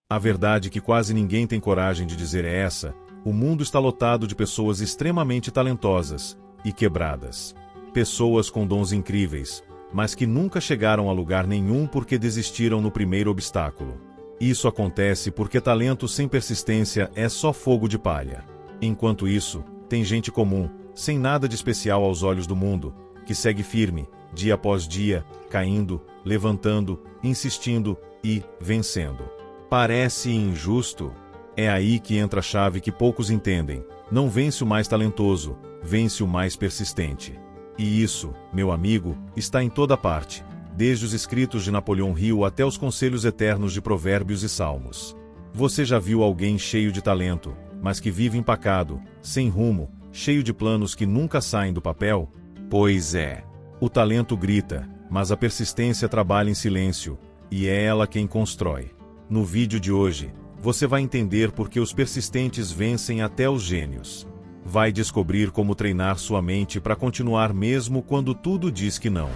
A verdade que quase ninguém tem coragem de dizer é essa: o mundo está lotado de pessoas extremamente talentosas e quebradas. Pessoas com dons incríveis, mas que nunca chegaram a lugar nenhum porque desistiram no primeiro obstáculo. Isso acontece porque talento sem persistência é só fogo de palha. Enquanto isso, tem gente comum, sem nada de especial aos olhos do mundo, que segue firme, dia após dia, caindo, levantando, insistindo e vencendo. Parece injusto? É aí que entra a chave que poucos entendem: não vence o mais talentoso, vence o mais persistente. E isso, meu amigo, está em toda parte, desde os escritos de Napoleão Hill até os conselhos eternos de Provérbios e Salmos. Você já viu alguém cheio de talento, mas que vive empacado, sem rumo, cheio de planos que nunca saem do papel? Pois é. O talento grita, mas a persistência trabalha em silêncio, e é ela quem constrói. No vídeo de hoje, você vai entender por que os persistentes vencem até os gênios. Vai descobrir como treinar sua mente para continuar mesmo quando tudo diz que não.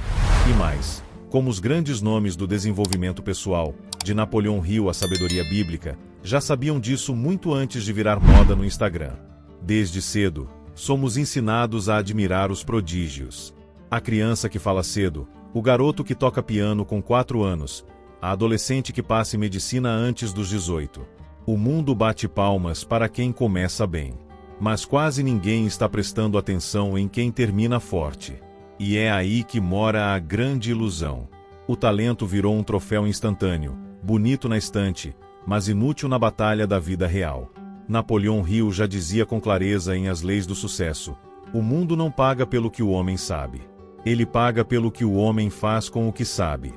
E mais, como os grandes nomes do desenvolvimento pessoal, de Napoleão Hill à sabedoria bíblica, já sabiam disso muito antes de virar moda no Instagram. Desde cedo, somos ensinados a admirar os prodígios. A criança que fala cedo, o garoto que toca piano com 4 anos, a adolescente que passa em medicina antes dos 18. O mundo bate palmas para quem começa bem. Mas quase ninguém está prestando atenção em quem termina forte. E é aí que mora a grande ilusão. O talento virou um troféu instantâneo, bonito na estante, mas inútil na batalha da vida real. Napoleão Hill já dizia com clareza em As Leis do Sucesso: o mundo não paga pelo que o homem sabe. Ele paga pelo que o homem faz com o que sabe.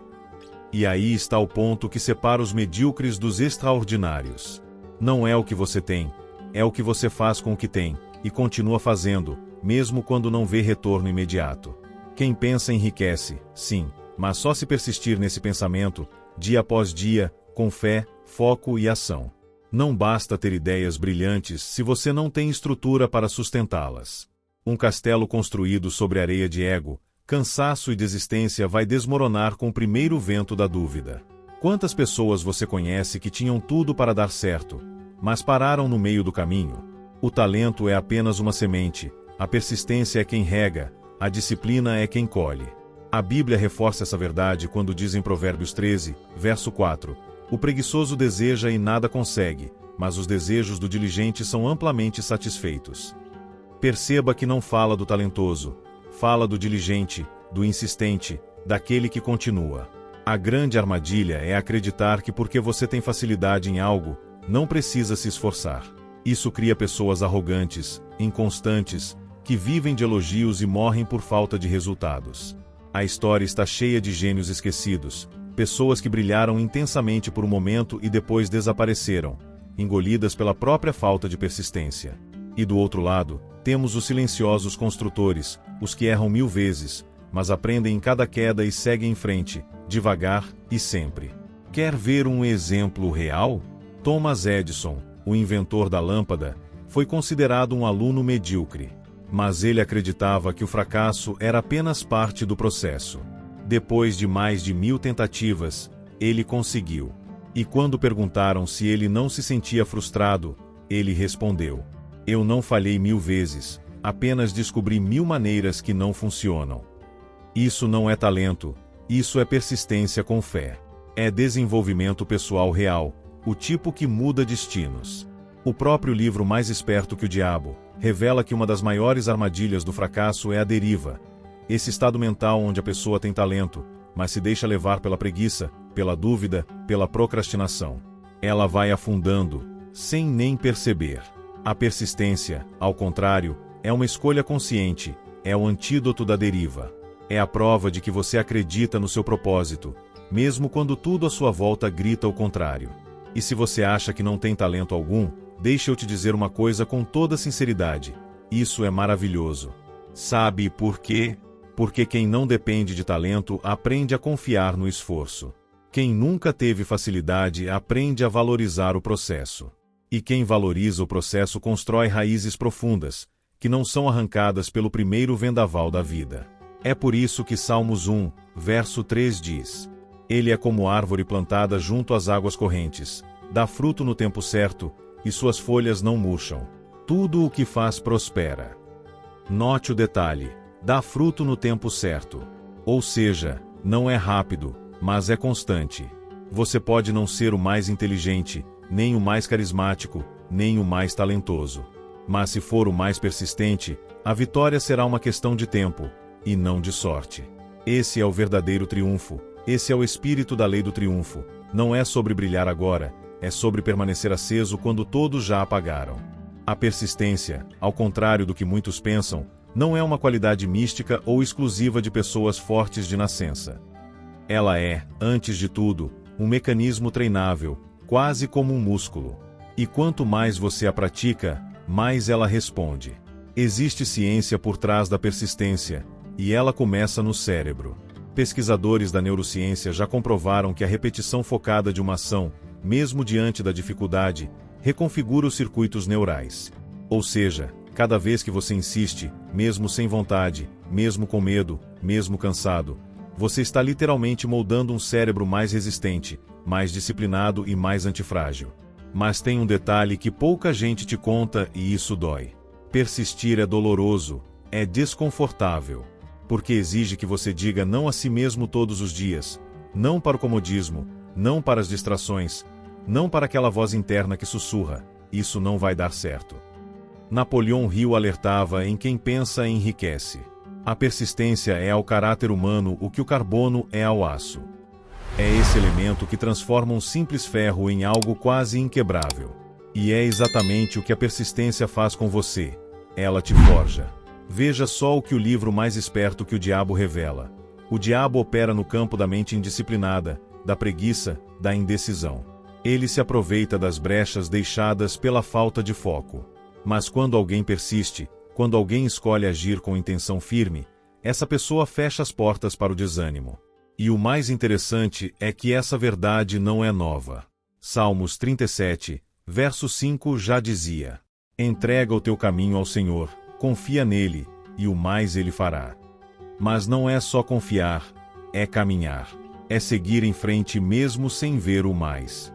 E aí está o ponto que separa os medíocres dos extraordinários. Não é o que você tem, é o que você faz com o que tem, e continua fazendo, mesmo quando não vê retorno imediato. Quem pensa enriquece, sim, mas só se persistir nesse pensamento, dia após dia, com fé, foco e ação. Não basta ter ideias brilhantes se você não tem estrutura para sustentá-las. Um castelo construído sobre areia de ego, cansaço e desistência vai desmoronar com o primeiro vento da dúvida. Quantas pessoas você conhece que tinham tudo para dar certo, mas pararam no meio do caminho? O talento é apenas uma semente, a persistência é quem rega, a disciplina é quem colhe. A Bíblia reforça essa verdade quando diz em Provérbios 13, verso 4, o preguiçoso deseja e nada consegue, mas os desejos do diligente são amplamente satisfeitos. Perceba que não fala do talentoso, fala do diligente, do insistente, daquele que continua. A grande armadilha é acreditar que porque você tem facilidade em algo, não precisa se esforçar. Isso cria pessoas arrogantes, inconstantes, que vivem de elogios e morrem por falta de resultados. A história está cheia de gênios esquecidos, pessoas que brilharam intensamente por um momento e depois desapareceram, engolidas pela própria falta de persistência. E do outro lado, temos os silenciosos construtores, os que erram 1000 vezes, mas aprendem em cada queda e seguem em frente, devagar e sempre. Quer ver um exemplo real? Thomas Edison, o inventor da lâmpada, foi considerado um aluno medíocre. Mas ele acreditava que o fracasso era apenas parte do processo. Depois de mais de 1000 tentativas, ele conseguiu. E quando perguntaram se ele não se sentia frustrado, ele respondeu: eu não falhei 1000 vezes, apenas descobri 1000 maneiras que não funcionam. Isso não é talento, isso é persistência com fé. É desenvolvimento pessoal real, o tipo que muda destinos. O próprio livro Mais Esperto que o Diabo revela que uma das maiores armadilhas do fracasso é a deriva, esse estado mental onde a pessoa tem talento, mas se deixa levar pela preguiça, pela dúvida, pela procrastinação. Ela vai afundando, sem nem perceber. A persistência, ao contrário, é uma escolha consciente, é o antídoto da deriva. É a prova de que você acredita no seu propósito, mesmo quando tudo à sua volta grita o contrário. E se você acha que não tem talento algum, deixa eu te dizer uma coisa com toda sinceridade: isso é maravilhoso. Sabe por quê? Porque quem não depende de talento aprende a confiar no esforço. Quem nunca teve facilidade aprende a valorizar o processo. E quem valoriza o processo constrói raízes profundas, que não são arrancadas pelo primeiro vendaval da vida. É por isso que Salmos 1, verso 3 diz: ele é como árvore plantada junto às águas correntes, dá fruto no tempo certo, e suas folhas não murcham. Tudo o que faz prospera. Note o detalhe: dá fruto no tempo certo. Ou seja, não é rápido, mas é constante. Você pode não ser o mais inteligente, nem o mais carismático, nem o mais talentoso. Mas se for o mais persistente, a vitória será uma questão de tempo, e não de sorte. Esse é o verdadeiro triunfo, esse é o espírito da lei do triunfo. Não é sobre brilhar agora, é sobre permanecer aceso quando todos já apagaram. A persistência, ao contrário do que muitos pensam, não é uma qualidade mística ou exclusiva de pessoas fortes de nascença. Ela é, antes de tudo, um mecanismo treinável, quase como um músculo. E quanto mais você a pratica, mais ela responde. Existe ciência por trás da persistência, e ela começa no cérebro. Pesquisadores da neurociência já comprovaram que a repetição focada de uma ação, mesmo diante da dificuldade, reconfigura os circuitos neurais. Ou seja, cada vez que você insiste, mesmo sem vontade, mesmo com medo, mesmo cansado, você está literalmente moldando um cérebro mais resistente, mais disciplinado e mais antifrágil. Mas tem um detalhe que pouca gente te conta e isso dói. Persistir é doloroso, é desconfortável. Porque exige que você diga não a si mesmo todos os dias, não para o comodismo, não para as distrações, não para aquela voz interna que sussurra: isso não vai dar certo. Napoleão Hill alertava: em quem pensa enriquece. A persistência é ao caráter humano o que o carbono é ao aço. É esse elemento que transforma um simples ferro em algo quase inquebrável. E é exatamente o que a persistência faz com você. Ela te forja. Veja só o que o livro Mais Esperto que o Diabo revela. O diabo opera no campo da mente indisciplinada, da preguiça, da indecisão. Ele se aproveita das brechas deixadas pela falta de foco. Mas quando alguém persiste, quando alguém escolhe agir com intenção firme, essa pessoa fecha as portas para o desânimo. E o mais interessante é que essa verdade não é nova. Salmos 37, verso 5 já dizia: entrega o teu caminho ao Senhor, confia nele, e o mais ele fará. Mas não é só confiar, é caminhar. É seguir em frente mesmo sem ver o mais.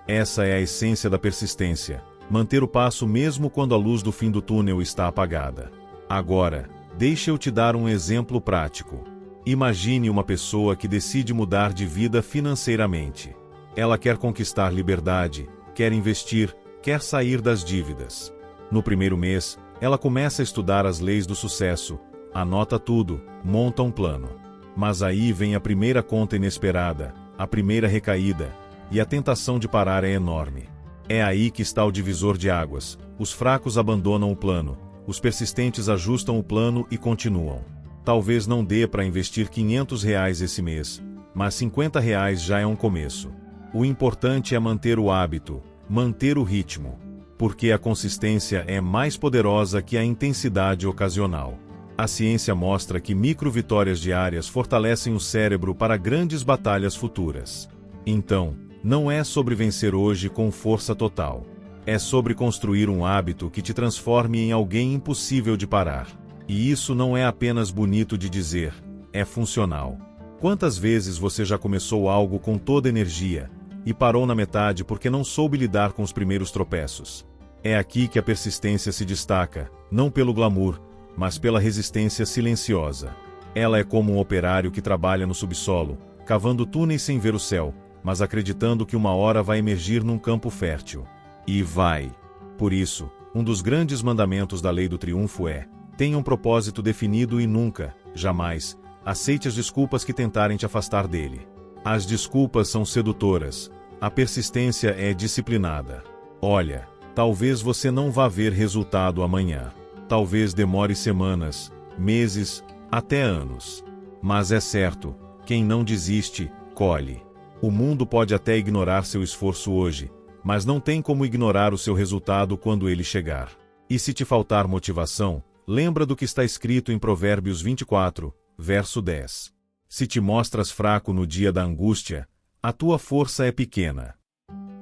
Essa é a essência da persistência, manter o passo mesmo quando a luz do fim do túnel está apagada. Agora, deixa eu te dar um exemplo prático. Imagine uma pessoa que decide mudar de vida financeiramente. Ela quer conquistar liberdade, quer investir, quer sair das dívidas. No primeiro mês, ela começa a estudar as leis do sucesso, anota tudo, monta um plano. Mas aí vem a primeira conta inesperada, a primeira recaída, e a tentação de parar é enorme. É aí que está o divisor de águas. Os fracos abandonam o plano, os persistentes ajustam o plano e continuam. Talvez não dê para investir R$ 500 esse mês, mas R$ 50 já é um começo. O importante é manter o hábito, manter o ritmo, porque a consistência é mais poderosa que a intensidade ocasional. A ciência mostra que micro-vitórias diárias fortalecem o cérebro para grandes batalhas futuras. Então, não é sobre vencer hoje com força total. É sobre construir um hábito que te transforme em alguém impossível de parar. E isso não é apenas bonito de dizer, é funcional. Quantas vezes você já começou algo com toda energia e parou na metade porque não soube lidar com os primeiros tropeços? É aqui que a persistência se destaca, não pelo glamour, mas pela resistência silenciosa. Ela é como um operário que trabalha no subsolo, cavando túneis sem ver o céu, mas acreditando que uma hora vai emergir num campo fértil. E vai. Por isso, um dos grandes mandamentos da lei do triunfo é: tenha um propósito definido e nunca, jamais, aceite as desculpas que tentarem te afastar dele. As desculpas são sedutoras, a persistência é disciplinada. Olha, talvez você não vá ver resultado amanhã. Talvez demore semanas, meses, até anos. Mas é certo, quem não desiste, colhe. O mundo pode até ignorar seu esforço hoje, mas não tem como ignorar o seu resultado quando ele chegar. E se te faltar motivação, lembra do que está escrito em Provérbios 24, verso 10. Se te mostras fraco no dia da angústia, a tua força é pequena.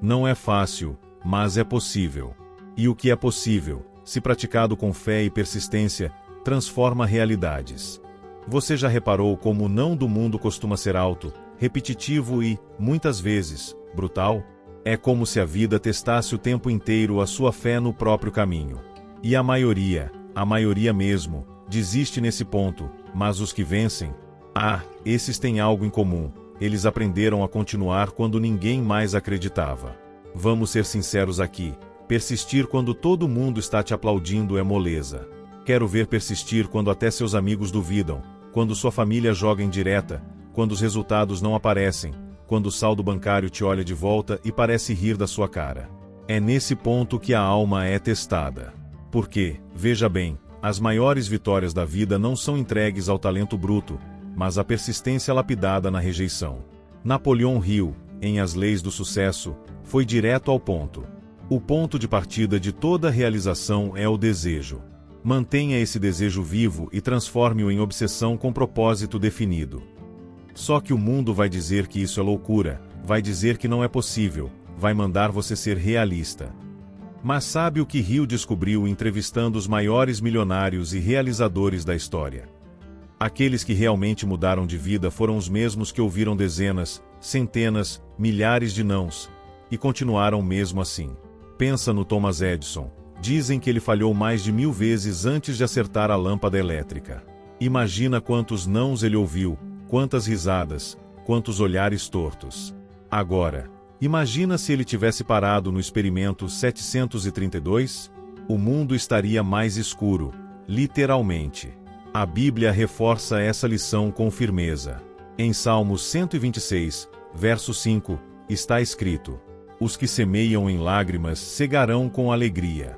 Não é fácil, mas é possível. E o que é possível, se praticado com fé e persistência, transforma realidades. Você já reparou como o não do mundo costuma ser alto, repetitivo e, muitas vezes, brutal? É como se a vida testasse o tempo inteiro a sua fé no próprio caminho. E a maioria mesmo, desiste nesse ponto, mas os que vencem, esses têm algo em comum, eles aprenderam a continuar quando ninguém mais acreditava. Vamos ser sinceros aqui, persistir quando todo mundo está te aplaudindo é moleza. Quero ver persistir quando até seus amigos duvidam, quando sua família joga em direta, quando os resultados não aparecem, quando o saldo bancário te olha de volta e parece rir da sua cara. É nesse ponto que a alma é testada. Porque, veja bem, as maiores vitórias da vida não são entregues ao talento bruto, mas à persistência lapidada na rejeição. Napoleão Hill, em As Leis do Sucesso, foi direto ao ponto. O ponto de partida de toda realização é o desejo. Mantenha esse desejo vivo e transforme-o em obsessão com propósito definido. Só que o mundo vai dizer que isso é loucura, vai dizer que não é possível, vai mandar você ser realista. Mas sabe o que Hill descobriu entrevistando os maiores milionários e realizadores da história? Aqueles que realmente mudaram de vida foram os mesmos que ouviram dezenas, centenas, milhares de nãos, e continuaram mesmo assim. Pensa no Thomas Edison. Dizem que ele falhou mais de 1000 vezes antes de acertar a lâmpada elétrica. Imagina quantos nãos ele ouviu, quantas risadas, quantos olhares tortos. Agora, imagina se ele tivesse parado no experimento 732? O mundo estaria mais escuro, literalmente. A Bíblia reforça essa lição com firmeza. Em Salmos 126, verso 5, está escrito: os que semeiam em lágrimas cegarão com alegria.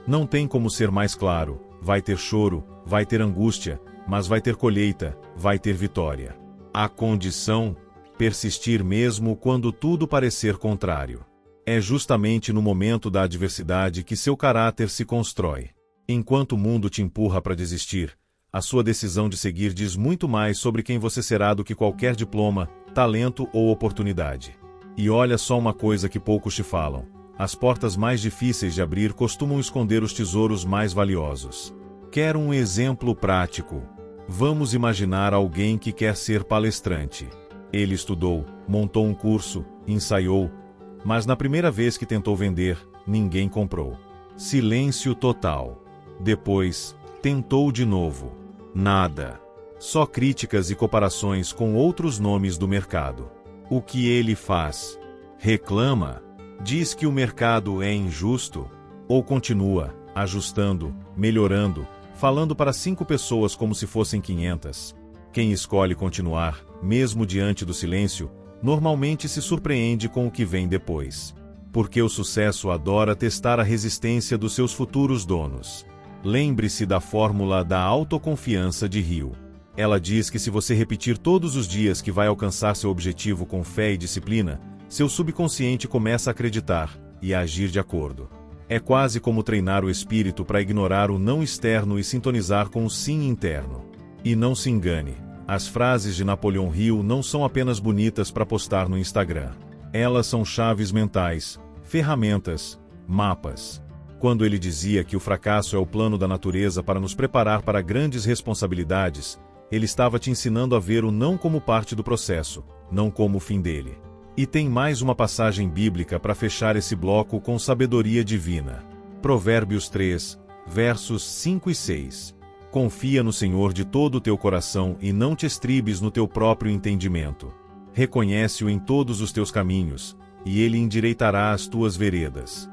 Não tem como ser mais claro, vai ter choro, vai ter angústia, mas vai ter colheita, vai ter vitória. A condição, persistir mesmo quando tudo parecer contrário. É justamente no momento da adversidade que seu caráter se constrói. Enquanto o mundo te empurra para desistir, a sua decisão de seguir diz muito mais sobre quem você será do que qualquer diploma, talento ou oportunidade. E olha só uma coisa que poucos te falam: as portas mais difíceis de abrir costumam esconder os tesouros mais valiosos. Quero um exemplo prático. Vamos imaginar alguém que quer ser palestrante. Ele estudou, montou um curso, ensaiou, mas na primeira vez que tentou vender, ninguém comprou. Silêncio total. Depois, tentou de novo. Nada. Só críticas e comparações com outros nomes do mercado. O que ele faz? Reclama? Diz que o mercado é injusto? Ou continua, ajustando, melhorando, falando para 5 pessoas como se fossem 500? Quem escolhe continuar, mesmo diante do silêncio, normalmente se surpreende com o que vem depois. Porque o sucesso adora testar a resistência dos seus futuros donos. Lembre-se da fórmula da autoconfiança de Hill. Ela diz que se você repetir todos os dias que vai alcançar seu objetivo com fé e disciplina, seu subconsciente começa a acreditar e a agir de acordo. É quase como treinar o espírito para ignorar o não externo e sintonizar com o sim interno. E não se engane, as frases de Napoleão Hill não são apenas bonitas para postar no Instagram. Elas são chaves mentais, ferramentas, mapas. Quando ele dizia que o fracasso é o plano da natureza para nos preparar para grandes responsabilidades, ele estava te ensinando a ver o não como parte do processo, não como o fim dele. E tem mais uma passagem bíblica para fechar esse bloco com sabedoria divina. Provérbios 3, versos 5 e 6. Confia no Senhor de todo o teu coração e não te estribes no teu próprio entendimento. Reconhece-o em todos os teus caminhos, e ele endireitará as tuas veredas.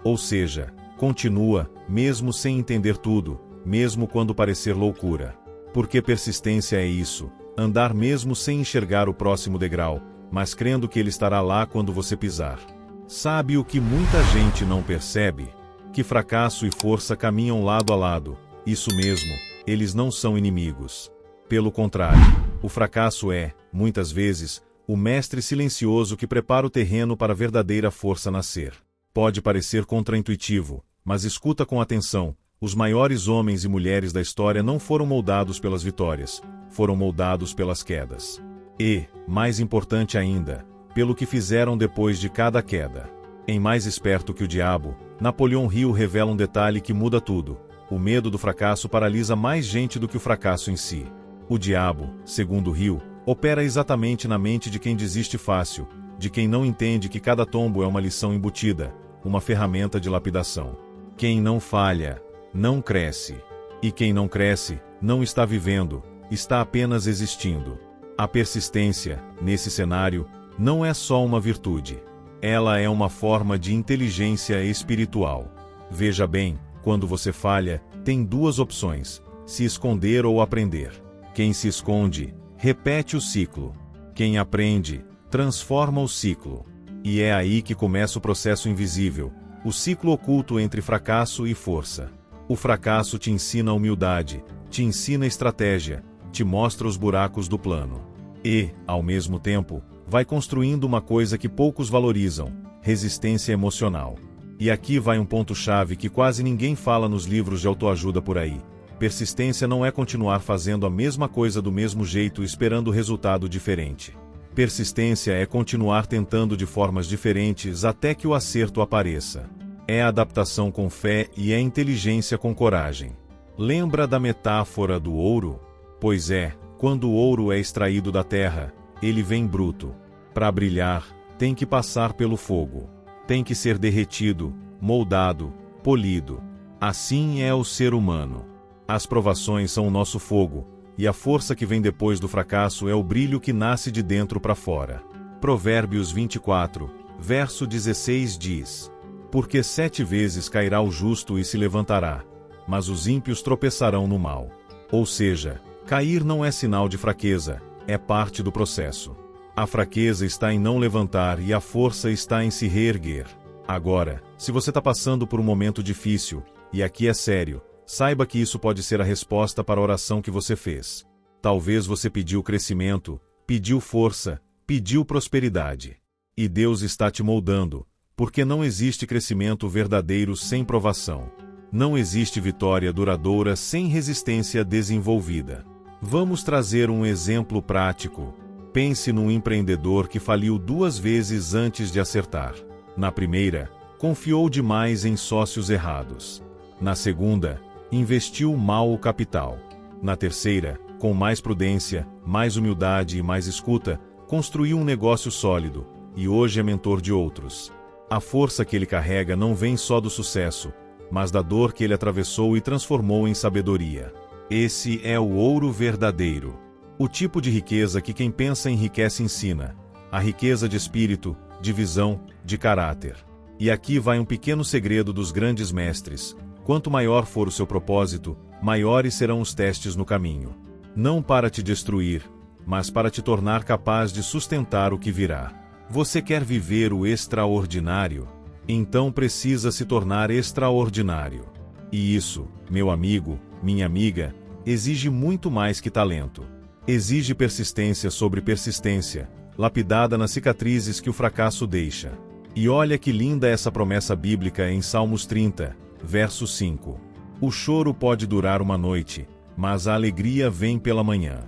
Ou seja, continua, mesmo sem entender tudo, mesmo quando parecer loucura. Porque persistência é isso, andar mesmo sem enxergar o próximo degrau, mas crendo que ele estará lá quando você pisar. Sabe o que muita gente não percebe? Que fracasso e força caminham lado a lado. Isso mesmo, eles não são inimigos. Pelo contrário, o fracasso é, muitas vezes, o mestre silencioso que prepara o terreno para a verdadeira força nascer. Pode parecer contraintuitivo, mas escuta com atenção: os maiores homens e mulheres da história não foram moldados pelas vitórias, foram moldados pelas quedas. E, mais importante ainda, pelo que fizeram depois de cada queda. Em Mais Esperto que o Diabo, Napoleão Hill revela um detalhe que muda tudo: o medo do fracasso paralisa mais gente do que o fracasso em si. O diabo, segundo Hill, opera exatamente na mente de quem desiste fácil, de quem não entende que cada tombo é uma lição embutida, uma ferramenta de lapidação. Quem não falha, não cresce. E quem não cresce, não está vivendo, está apenas existindo. A persistência, nesse cenário, não é só uma virtude. Ela é uma forma de inteligência espiritual. Veja bem, quando você falha, tem duas opções: se esconder ou aprender. Quem se esconde, repete o ciclo. Quem aprende, transforma o ciclo. E é aí que começa o processo invisível, o ciclo oculto entre fracasso e força. O fracasso te ensina humildade, te ensina estratégia, te mostra os buracos do plano. E, ao mesmo tempo, vai construindo uma coisa que poucos valorizam: resistência emocional. E aqui vai um ponto-chave que quase ninguém fala nos livros de autoajuda por aí. Persistência não é continuar fazendo a mesma coisa do mesmo jeito esperando resultado diferente. Persistência é continuar tentando de formas diferentes até que o acerto apareça. É adaptação com fé e é inteligência com coragem. Lembra da metáfora do ouro? Pois é, quando o ouro é extraído da terra, ele vem bruto. Para brilhar, tem que passar pelo fogo. Tem que ser derretido, moldado, polido. Assim é o ser humano. As provações são o nosso fogo, e a força que vem depois do fracasso é o brilho que nasce de dentro para fora. Provérbios 24, verso 16 diz: Porque 7 vezes cairá o justo e se levantará, mas os ímpios tropeçarão no mal. Ou seja, cair não é sinal de fraqueza, é parte do processo. A fraqueza está em não levantar e a força está em se reerguer. Agora, se você está passando por um momento difícil, e aqui é sério, saiba que isso pode ser a resposta para a oração que você fez. Talvez você pediu crescimento, pediu força, pediu prosperidade. E Deus está te moldando, porque não existe crescimento verdadeiro sem provação. Não existe vitória duradoura sem resistência desenvolvida. Vamos trazer um exemplo prático. Pense num empreendedor que faliu 2 vezes antes de acertar. Na primeira, confiou demais em sócios errados. Na segunda, investiu mal o capital. Na terceira, com mais prudência, mais humildade e mais escuta, construiu um negócio sólido, e hoje é mentor de outros. A força que ele carrega não vem só do sucesso, mas da dor que ele atravessou e transformou em sabedoria. Esse é o ouro verdadeiro. O tipo de riqueza que quem pensa enriquece ensina. A riqueza de espírito, de visão, de caráter. E aqui vai um pequeno segredo dos grandes mestres. Quanto maior for o seu propósito, maiores serão os testes no caminho. Não para te destruir, mas para te tornar capaz de sustentar o que virá. Você quer viver o extraordinário? Então precisa se tornar extraordinário. E isso, meu amigo, minha amiga, exige muito mais que talento. Exige persistência sobre persistência, lapidada nas cicatrizes que o fracasso deixa. E olha que linda essa promessa bíblica em Salmos 30, verso 5. O choro pode durar uma noite, mas a alegria vem pela manhã.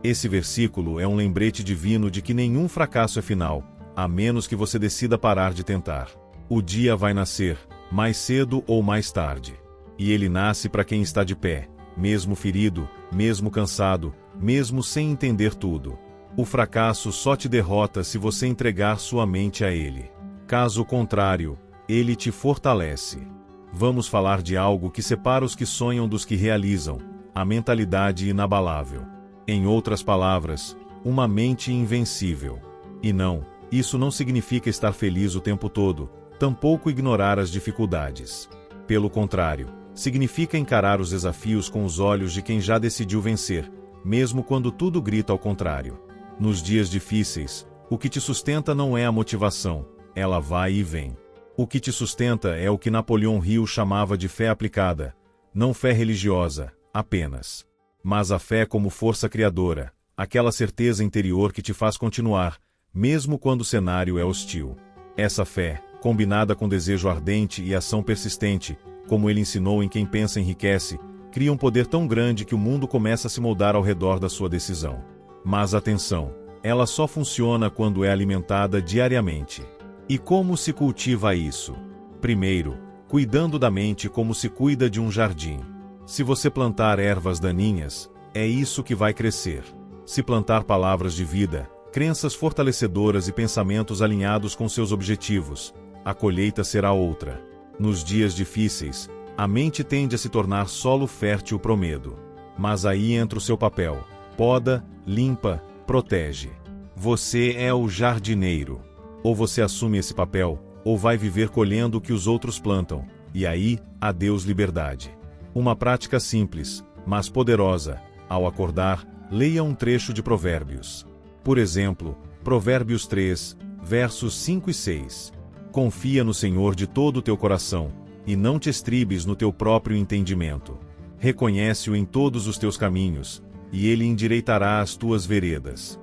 Esse versículo é um lembrete divino de que nenhum fracasso é final, a menos que você decida parar de tentar. O dia vai nascer, mais cedo ou mais tarde. E ele nasce para quem está de pé, mesmo ferido, mesmo cansado, mesmo sem entender tudo. O fracasso só te derrota se você entregar sua mente a ele. Caso contrário, ele te fortalece. Vamos falar de algo que separa os que sonham dos que realizam: a mentalidade inabalável. Em outras palavras, uma mente invencível. E não, isso não significa estar feliz o tempo todo, tampouco ignorar as dificuldades. Pelo contrário, significa encarar os desafios com os olhos de quem já decidiu vencer, mesmo quando tudo grita ao contrário. Nos dias difíceis, o que te sustenta não é a motivação, ela vai e vem. O que te sustenta é o que Napoleão Hill chamava de fé aplicada, não fé religiosa, apenas. Mas a fé como força criadora, aquela certeza interior que te faz continuar, mesmo quando o cenário é hostil. Essa fé, combinada com desejo ardente e ação persistente, como ele ensinou em Quem Pensa Enriquece, cria um poder tão grande que o mundo começa a se moldar ao redor da sua decisão. Mas atenção, ela só funciona quando é alimentada diariamente. E como se cultiva isso? Primeiro, cuidando da mente como se cuida de um jardim. Se você plantar ervas daninhas, é isso que vai crescer. Se plantar palavras de vida, crenças fortalecedoras e pensamentos alinhados com seus objetivos, a colheita será outra. Nos dias difíceis, a mente tende a se tornar solo fértil pro medo. Mas aí entra o seu papel: poda, limpa, protege. Você é o jardineiro. Ou você assume esse papel, ou vai viver colhendo o que os outros plantam, e aí, adeus liberdade. Uma prática simples, mas poderosa. Ao acordar, leia um trecho de Provérbios. Por exemplo, Provérbios 3, versos 5 e 6. Confia no Senhor de todo o teu coração, e não te estribes no teu próprio entendimento. Reconhece-o em todos os teus caminhos, e ele endireitará as tuas veredas.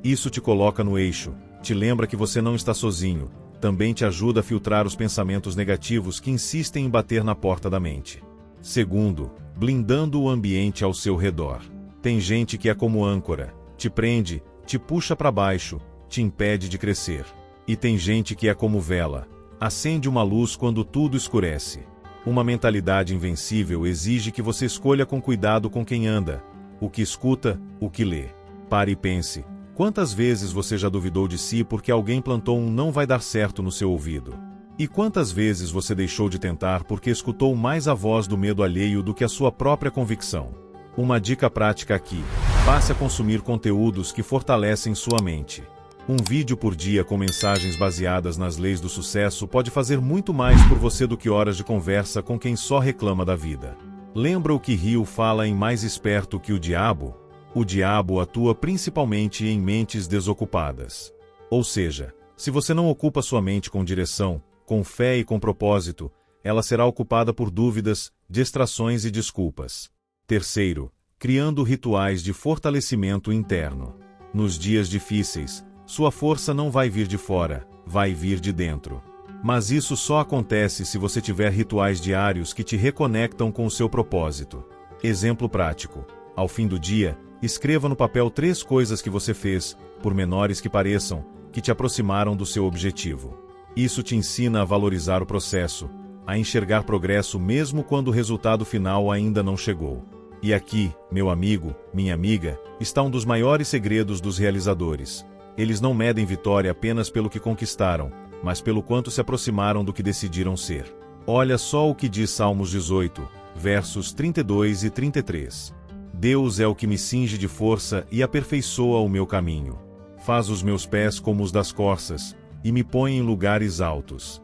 Isso te coloca no eixo, te lembra que você não está sozinho, também te ajuda a filtrar os pensamentos negativos que insistem em bater na porta da mente. Segundo, blindando o ambiente ao seu redor. Tem gente que é como âncora, te prende, te puxa para baixo, te impede de crescer. E tem gente que é como vela, acende uma luz quando tudo escurece. Uma mentalidade invencível exige que você escolha com cuidado com quem anda, o que escuta, o que lê. Pare e pense, quantas vezes você já duvidou de si porque alguém plantou um não vai dar certo no seu ouvido? E quantas vezes você deixou de tentar porque escutou mais a voz do medo alheio do que a sua própria convicção? Uma dica prática aqui: passe a consumir conteúdos que fortalecem sua mente. Um vídeo por dia com mensagens baseadas nas leis do sucesso pode fazer muito mais por você do que horas de conversa com quem só reclama da vida. Lembra o que Rio fala em Mais Esperto que o Diabo? O diabo atua principalmente em mentes desocupadas. Ou seja, se você não ocupa sua mente com direção, com fé e com propósito, ela será ocupada por dúvidas, distrações e desculpas. Terceiro, criando rituais de fortalecimento interno. Nos dias difíceis, sua força não vai vir de fora, vai vir de dentro. Mas isso só acontece se você tiver rituais diários que te reconectam com o seu propósito. Exemplo prático: ao fim do dia, escreva no papel 3 coisas que você fez, por menores que pareçam, que te aproximaram do seu objetivo. Isso te ensina a valorizar o processo, a enxergar progresso mesmo quando o resultado final ainda não chegou. E aqui, meu amigo, minha amiga, está um dos maiores segredos dos realizadores. Eles não medem vitória apenas pelo que conquistaram, mas pelo quanto se aproximaram do que decidiram ser. Olha só o que diz Salmos 18, versos 32 e 33. Deus é o que me cinge de força e aperfeiçoa o meu caminho. Faz os meus pés como os das corças, e me põe em lugares altos.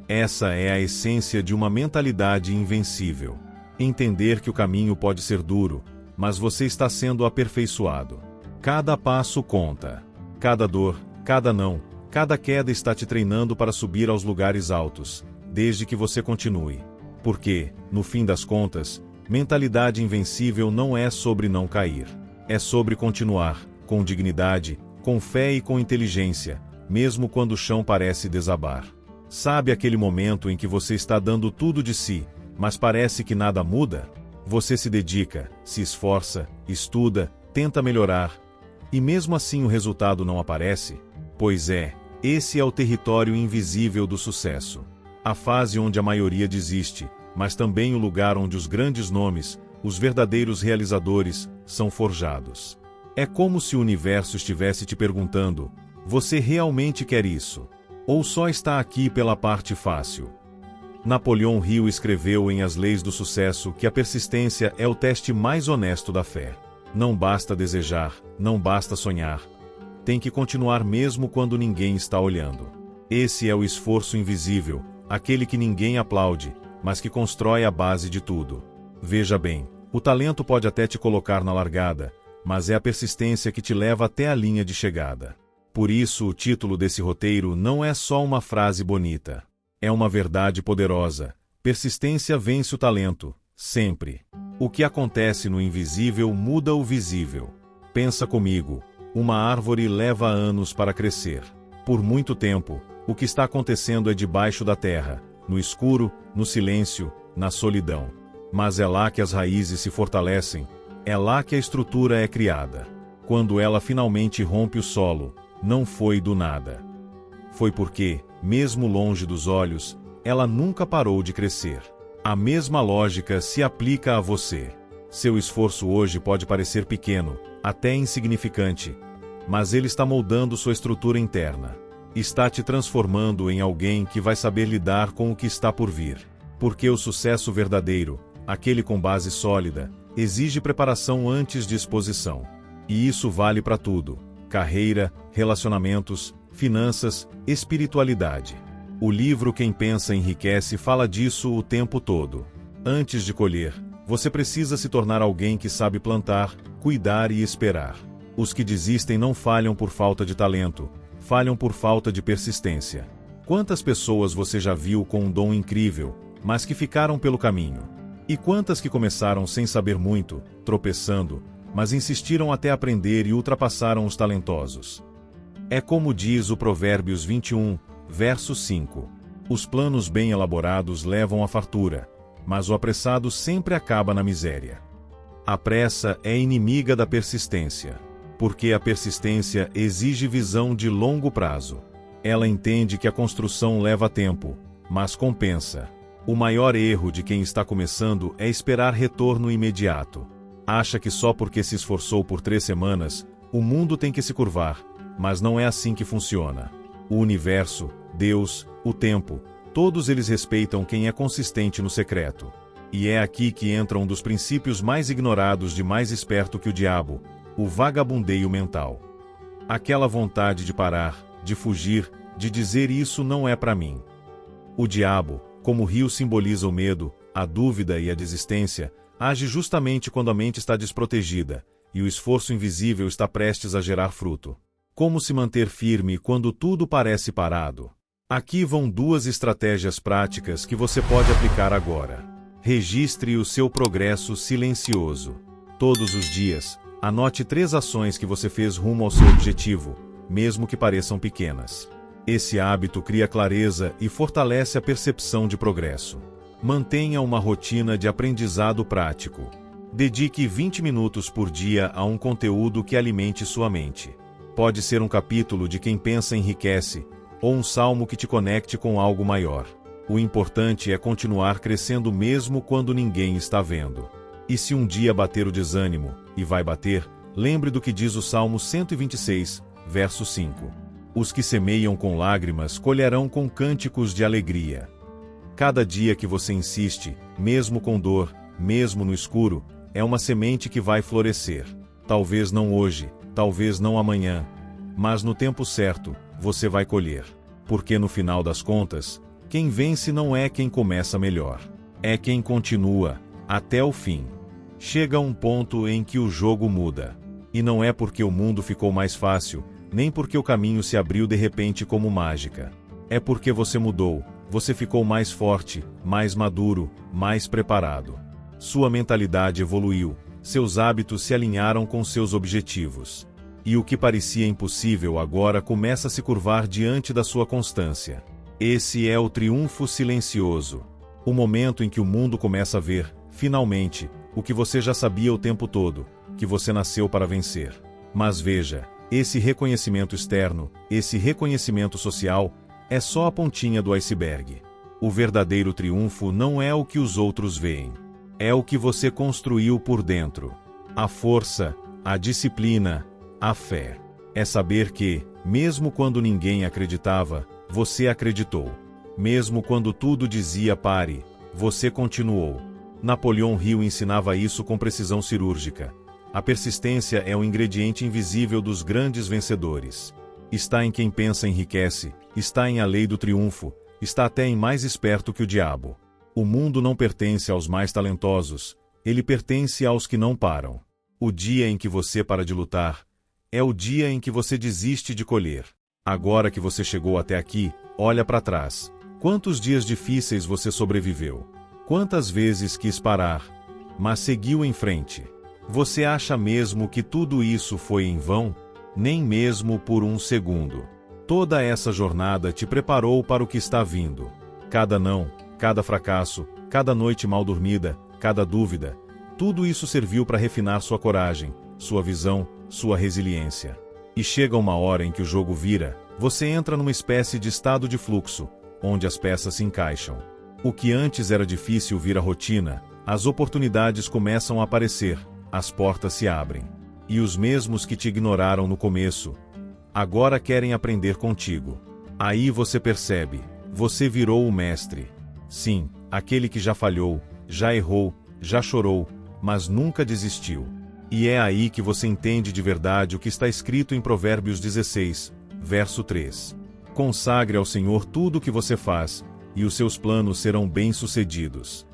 Essa é a essência de uma mentalidade invencível. Entender que o caminho pode ser duro, mas você está sendo aperfeiçoado. Cada passo conta. Cada dor, cada não, cada queda está te treinando para subir aos lugares altos, desde que você continue. Porque, no fim das contas, mentalidade invencível não é sobre não cair. É sobre continuar, com dignidade, com fé e com inteligência, mesmo quando o chão parece desabar. Sabe aquele momento em que você está dando tudo de si, mas parece que nada muda? Você se dedica, se esforça, estuda, tenta melhorar, e mesmo assim o resultado não aparece? Pois é, esse é o território invisível do sucesso. A fase onde a maioria desiste, mas também o lugar onde os grandes nomes, os verdadeiros realizadores, são forjados. É como se o universo estivesse te perguntando: você realmente quer isso? Ou só está aqui pela parte fácil? Napoleão Hill escreveu em As Leis do Sucesso que a persistência é o teste mais honesto da fé. Não basta desejar, não basta sonhar. Tem que continuar mesmo quando ninguém está olhando. Esse é o esforço invisível, aquele que ninguém aplaude, mas que constrói a base de tudo. Veja bem, o talento pode até te colocar na largada, mas é a persistência que te leva até a linha de chegada. Por isso o título desse roteiro não é só uma frase bonita. É uma verdade poderosa. Persistência vence o talento, sempre. O que acontece no invisível muda o visível. Pensa comigo, uma árvore leva anos para crescer. Por muito tempo, o que está acontecendo é debaixo da terra, no escuro, no silêncio, na solidão. Mas é lá que as raízes se fortalecem, é lá que a estrutura é criada. Quando ela finalmente rompe o solo, não foi do nada. Foi porque, mesmo longe dos olhos, ela nunca parou de crescer. A mesma lógica se aplica a você. Seu esforço hoje pode parecer pequeno, até insignificante, mas ele está moldando sua estrutura interna. Está te transformando em alguém que vai saber lidar com o que está por vir. Porque o sucesso verdadeiro, aquele com base sólida, exige preparação antes de exposição. E isso vale para tudo: carreira, relacionamentos, finanças, espiritualidade. O livro Quem Pensa Enriquece fala disso o tempo todo. Antes de colher, você precisa se tornar alguém que sabe plantar, cuidar e esperar. Os que desistem não falham por falta de talento, falham por falta de persistência. Quantas pessoas você já viu com um dom incrível, mas que ficaram pelo caminho? E quantas que começaram sem saber muito, tropeçando, mas insistiram até aprender e ultrapassaram os talentosos? É como diz o Provérbios 21, verso 5. Os planos bem elaborados levam à fartura, mas o apressado sempre acaba na miséria. A pressa é inimiga da persistência, porque a persistência exige visão de longo prazo. Ela entende que a construção leva tempo, mas compensa. O maior erro de quem está começando é esperar retorno imediato. Acha que só porque se esforçou por 3 semanas, o mundo tem que se curvar, mas não é assim que funciona. O universo, Deus, o tempo, todos eles respeitam quem é consistente no secreto. E é aqui que entra um dos princípios mais ignorados de mais esperto que o diabo: o vagabundeio mental. Aquela vontade de parar, de fugir, de dizer isso não é para mim. O diabo, como o rio simboliza o medo, a dúvida e a desistência, age justamente quando a mente está desprotegida, e o esforço invisível está prestes a gerar fruto. Como se manter firme quando tudo parece parado? Aqui vão 2 estratégias práticas que você pode aplicar agora. Registre o seu progresso silencioso. Todos os dias, anote 3 ações que você fez rumo ao seu objetivo, mesmo que pareçam pequenas. Esse hábito cria clareza e fortalece a percepção de progresso. Mantenha uma rotina de aprendizado prático. Dedique 20 minutos por dia a um conteúdo que alimente sua mente. Pode ser um capítulo de Quem Pensa Enriquece, ou um salmo que te conecte com algo maior. O importante é continuar crescendo mesmo quando ninguém está vendo. E se um dia bater o desânimo, e vai bater, lembre do que diz o Salmo 126, verso 5. Os que semeiam com lágrimas colherão com cânticos de alegria. Cada dia que você insiste, mesmo com dor, mesmo no escuro, é uma semente que vai florescer. Talvez não hoje, talvez não amanhã, mas no tempo certo, você vai colher. Porque no final das contas, quem vence não é quem começa melhor, é quem continua, até o fim. Chega um ponto em que o jogo muda. E não é porque o mundo ficou mais fácil, nem porque o caminho se abriu de repente como mágica. É porque você mudou, você ficou mais forte, mais maduro, mais preparado. Sua mentalidade evoluiu, seus hábitos se alinharam com seus objetivos. E o que parecia impossível agora começa a se curvar diante da sua constância. Esse é o triunfo silencioso. O momento em que o mundo começa a ver, finalmente, o que você já sabia o tempo todo, que você nasceu para vencer. Mas veja, esse reconhecimento externo, esse reconhecimento social, é só a pontinha do iceberg. O verdadeiro triunfo não é o que os outros veem. É o que você construiu por dentro. A força, a disciplina, a fé. É saber que, mesmo quando ninguém acreditava, você acreditou. Mesmo quando tudo dizia pare, você continuou. Napoleão Hill ensinava isso com precisão cirúrgica. A persistência é o ingrediente invisível dos grandes vencedores. Está em Quem Pensa Enriquece, está em A Lei do Triunfo, está até em Mais Esperto que o Diabo. O mundo não pertence aos mais talentosos, ele pertence aos que não param. O dia em que você para de lutar, é o dia em que você desiste de colher. Agora que você chegou até aqui, olha para trás. Quantos dias difíceis você sobreviveu? Quantas vezes quis parar, mas seguiu em frente? Você acha mesmo que tudo isso foi em vão? Nem mesmo por um segundo. Toda essa jornada te preparou para o que está vindo. Cada não, cada fracasso, cada noite mal dormida, cada dúvida, tudo isso serviu para refinar sua coragem, sua visão, sua resiliência. E chega uma hora em que o jogo vira, você entra numa espécie de estado de fluxo, onde as peças se encaixam. O que antes era difícil vira rotina, as oportunidades começam a aparecer, as portas se abrem. E os mesmos que te ignoraram no começo, agora querem aprender contigo. Aí você percebe, você virou o mestre. Sim, aquele que já falhou, já errou, já chorou, mas nunca desistiu. E é aí que você entende de verdade o que está escrito em Provérbios 16, verso 3. Consagre ao Senhor tudo o que você faz, e os seus planos serão bem-sucedidos.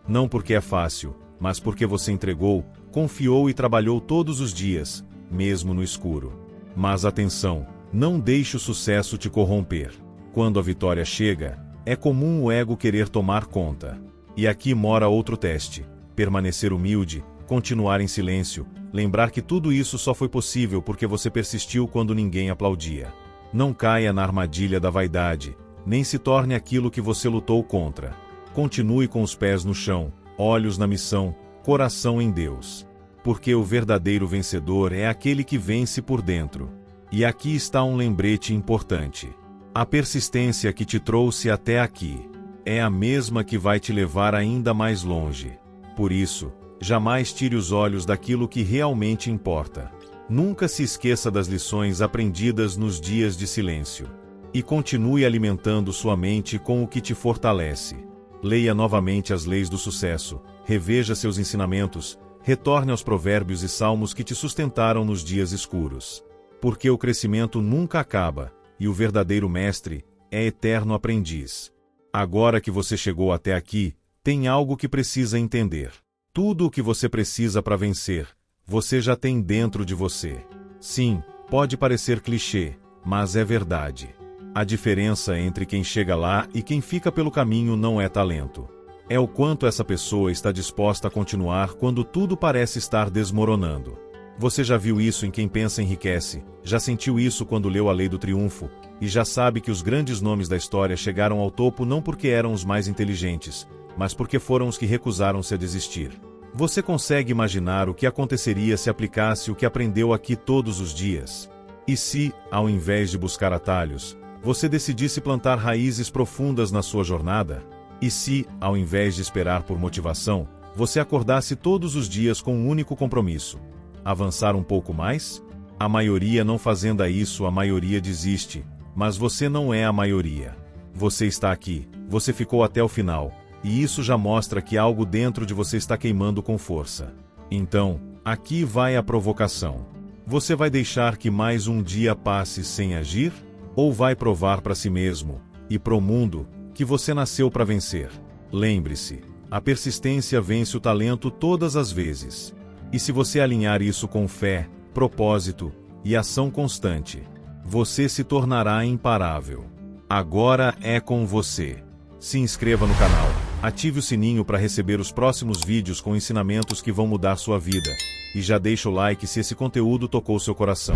Não porque é fácil, mas porque você entregou, confiou e trabalhou todos os dias, mesmo no escuro. Mas atenção, não deixe o sucesso te corromper. Quando a vitória chega, é comum o ego querer tomar conta. E aqui mora outro teste: permanecer humilde, continuar em silêncio, lembrar que tudo isso só foi possível porque você persistiu quando ninguém aplaudia. Não caia na armadilha da vaidade, nem se torne aquilo que você lutou contra. Continue com os pés no chão, olhos na missão, coração em Deus. Porque o verdadeiro vencedor é aquele que vence por dentro. E aqui está um lembrete importante. A persistência que te trouxe até aqui é a mesma que vai te levar ainda mais longe. Por isso, jamais tire os olhos daquilo que realmente importa. Nunca se esqueça das lições aprendidas nos dias de silêncio. E continue alimentando sua mente com o que te fortalece. Leia novamente as leis do sucesso, reveja seus ensinamentos, retorne aos provérbios e salmos que te sustentaram nos dias escuros. Porque o crescimento nunca acaba, e o verdadeiro mestre é eterno aprendiz. Agora que você chegou até aqui, tem algo que precisa entender. Tudo o que você precisa para vencer, você já tem dentro de você. Sim, pode parecer clichê, mas é verdade. A diferença entre quem chega lá e quem fica pelo caminho não é talento. É o quanto essa pessoa está disposta a continuar quando tudo parece estar desmoronando. Você já viu isso em Quem Pensa Enriquece, já sentiu isso quando leu A Lei do Triunfo, e já sabe que os grandes nomes da história chegaram ao topo não porque eram os mais inteligentes, mas porque foram os que recusaram-se a desistir. Você consegue imaginar o que aconteceria se aplicasse o que aprendeu aqui todos os dias? E se, ao invés de buscar atalhos, você decidisse plantar raízes profundas na sua jornada? E se, ao invés de esperar por motivação, você acordasse todos os dias com um único compromisso: avançar um pouco mais? A maioria não fazendo isso, a maioria desiste, mas você não é a maioria. Você está aqui, você ficou até o final, e isso já mostra que algo dentro de você está queimando com força. Então, aqui vai a provocação. Você vai deixar que mais um dia passe sem agir? Ou vai provar para si mesmo, e para o mundo, que você nasceu para vencer? Lembre-se, a persistência vence o talento todas as vezes. E se você alinhar isso com fé, propósito e ação constante, você se tornará imparável. Agora é com você. Se inscreva no canal, ative o sininho para receber os próximos vídeos com ensinamentos que vão mudar sua vida, e já deixa o like se esse conteúdo tocou seu coração.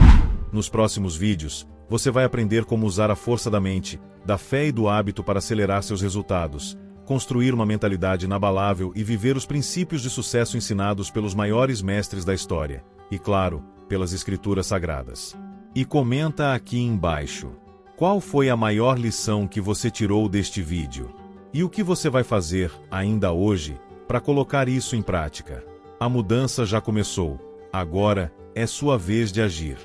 Nos próximos vídeos, você vai aprender como usar a força da mente, da fé e do hábito para acelerar seus resultados, construir uma mentalidade inabalável e viver os princípios de sucesso ensinados pelos maiores mestres da história, e claro, pelas escrituras sagradas. E comenta aqui embaixo: qual foi a maior lição que você tirou deste vídeo? E o que você vai fazer, ainda hoje, para colocar isso em prática? A mudança já começou, agora é sua vez de agir.